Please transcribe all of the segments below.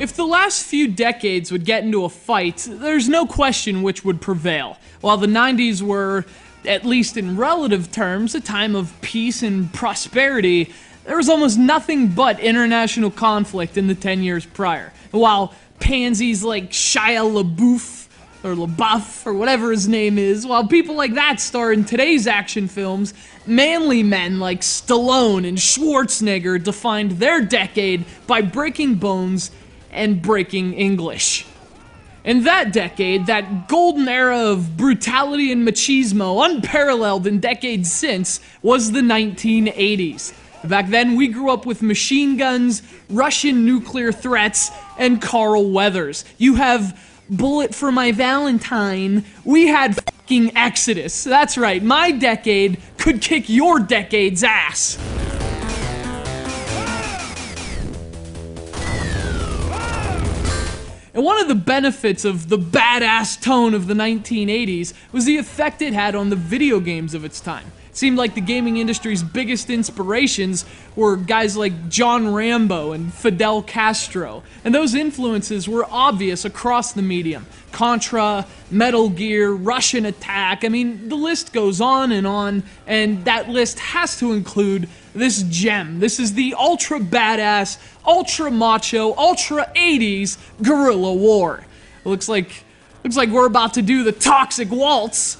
If the last few decades would get into a fight, there's no question which would prevail. While the 90s were, at least in relative terms, a time of peace and prosperity, there was almost nothing but international conflict in the 10 years prior. While pansies like Shia LaBeouf, or whatever his name is, while people like that star in today's action films, manly men like Stallone and Schwarzenegger defined their decade by breaking bones and breaking English. In that decade, that golden era of brutality and machismo, unparalleled in decades since, was the 1980s. Back then, we grew up with machine guns, Russian nuclear threats, and Carl Weathers. You have Bullet for My Valentine. We had fucking Exodus. That's right, my decade could kick your decade's ass. And one of the benefits of the badass tone of the 1980s was the effect it had on the video games of its time. It seemed like the gaming industry's biggest inspirations were guys like John Rambo and Fidel Castro, and those influences were obvious across the medium. Contra, Metal Gear, Russian Attack, I mean, the list goes on, and that list has to include this gem. This is the ultra badass, ultra macho, ultra 80s guerrilla war. It looks like we're about to do the toxic waltz.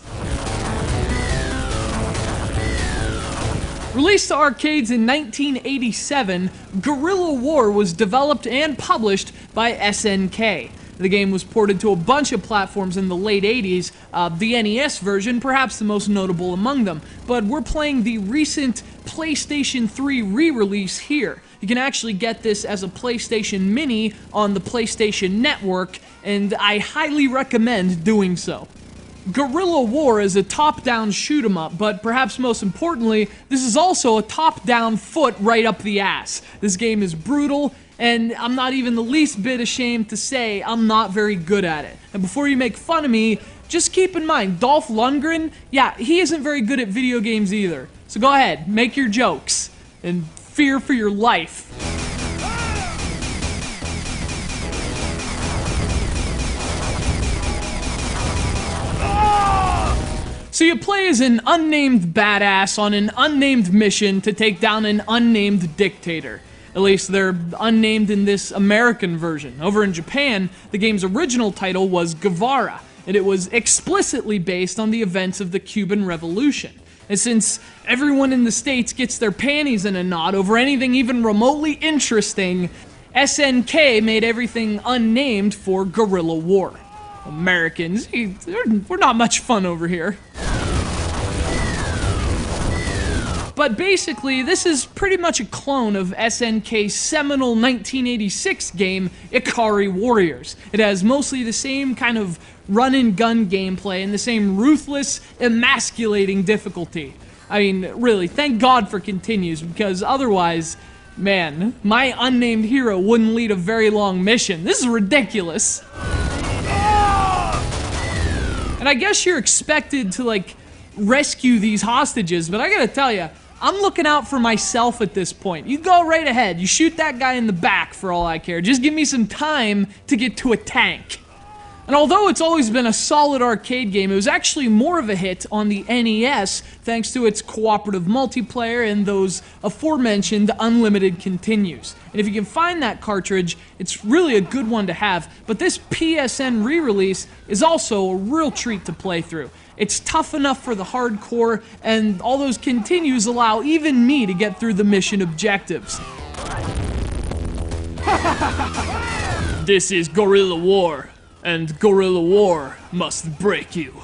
Released to arcades in 1987, Guerrilla War was developed and published by SNK. The game was ported to a bunch of platforms in the late 80s, the NES version perhaps the most notable among them, but we're playing the recent PlayStation 3 re-release here. You can actually get this as a PlayStation Mini on the PlayStation Network, and I highly recommend doing so. Guerrilla War is a top-down shoot-'em-up, but perhaps most importantly, this is also a top-down foot right up the ass. This game is brutal, and I'm not even the least bit ashamed to say I'm not very good at it. And before you make fun of me, just keep in mind, Dolph Lundgren, yeah, he isn't very good at video games either. So go ahead, make your jokes, and fear for your life. So you play as an unnamed badass on an unnamed mission to take down an unnamed dictator. At least they're unnamed in this American version. Over in Japan, the game's original title was Guevara, and it was explicitly based on the events of the Cuban Revolution. And since everyone in the States gets their panties in a knot over anything even remotely interesting, SNK made everything unnamed for Guerrilla War. Americans, we're not much fun over here. But basically, this is pretty much a clone of SNK's seminal 1986 game, Ikari Warriors. It has mostly the same kind of run-and-gun gameplay and the same ruthless, emasculating difficulty. I mean, really, thank God for continues, because otherwise, man, my unnamed hero wouldn't lead a very long mission. This is ridiculous. And I guess you're expected to, like, rescue these hostages, but I gotta tell you, I'm looking out for myself at this point. You go right ahead. You shoot that guy in the back for all I care. Just give me some time to get to a tank. And although it's always been a solid arcade game, it was actually more of a hit on the NES thanks to its cooperative multiplayer and those aforementioned unlimited continues. And if you can find that cartridge, it's really a good one to have. But this PSN re-release is also a real treat to play through. It's tough enough for the hardcore, and all those continues allow even me to get through the mission objectives. This is Guerrilla War, and Guerrilla War must break you.